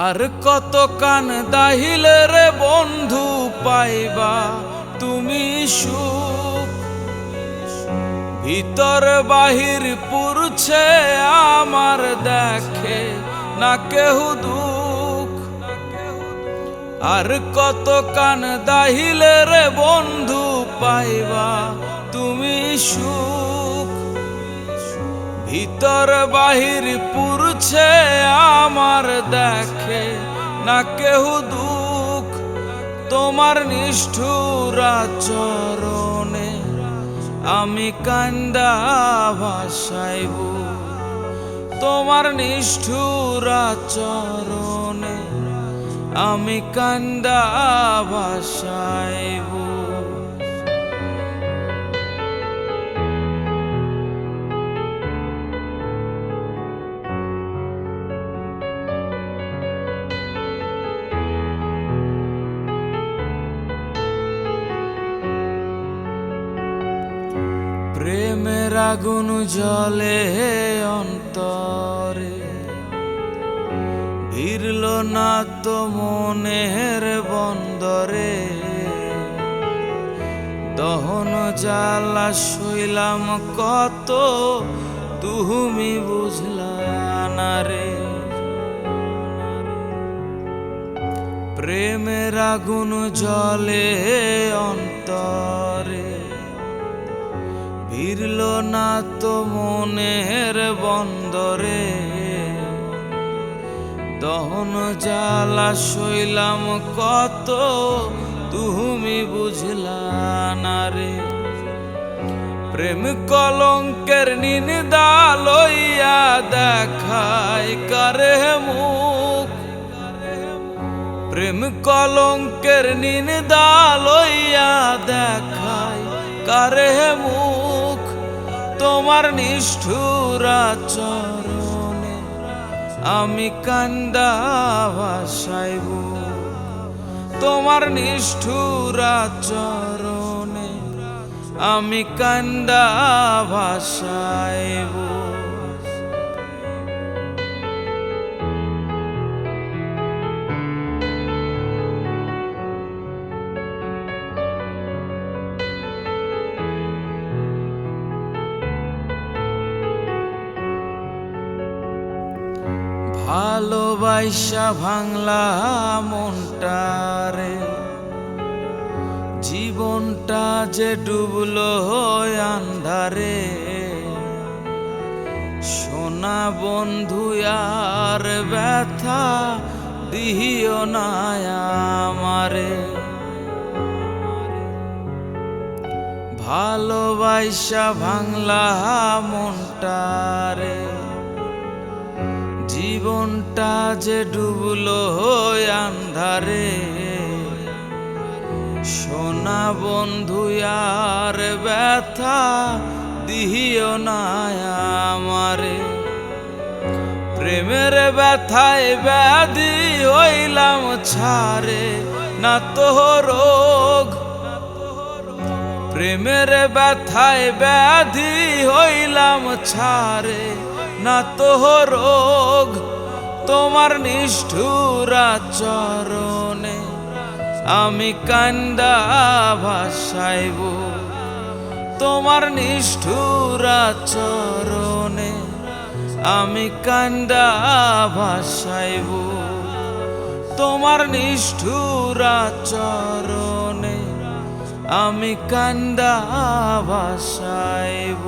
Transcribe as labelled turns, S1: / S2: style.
S1: আর কত কান দাহিলে রে বন্ধু পাইবা তুমি সুখ, ভিতর বাহির পুরছে আমার দেখে না কেহ দুঃখ। আর কত কান দাহিলে রে বন্ধু পাইবা তুমি সুখ, ভিতর বাহির পুরছে আমার দেখে না কেহ দুঃখ। তোমার নিষ্ঠুর আচরণে আমি কান্দা ভাসাইব, তোমার নিষ্ঠুর আচরণে আমি কান্দা ভাসাইব। প্রেমের আগুন জ্বলে অন্তরে, ভিড়ল না তো মনের বন্দরে। দহন জ্বালা সইলাম কত, তুমি বুঝলা না রে। প্রেমের আগুন জ্বলে অন্তরে, ভিড়ল না তো মনের বন্দরে। দহন জ্বালা সইলাম কত, তুমি বুঝলা না রে। প্রেম কলঙ্কের নিন্দা লইয়া দেখায় কারে মুখ, প্রেম কলঙ্কের নিন্দা লইয়া দেখায় কারে মুখ। তোমার নিষ্ঠুর আচরণে আমি কান্দা ভাসাইব, তোমার নিষ্ঠুর আচরণে আমি কান্দা ভাসাইব। ভালোবাসা ভাঙলা মনটারে, জীবনটা যে ডুবলো আন্ধারে। সোনা বন্ধু আর ব্যথা দিও না আমারে। ভালোবাসা ভাঙলা মনটারে, জীবনটা যে ডুবলো আন্ধারে। সোনা বন্ধু আর ব্যথা দিও না আমারে। প্রেমের ব্যথায় ব্যাধি হইলাম ছাড়ে না তো রোগ, প্রেমের ব্যথায় ব্যাধি হইলাম ছাড়ে না তো রোগ। তোমার নিষ্ঠুর আচরণে আমি কান্দা ভাসাইব, তোমার নিষ্ঠুর আচরণে আমি কান্দা ভাসাইব। তোমার নিষ্ঠুর আচরণে আমি কান্দা ভাসাইব।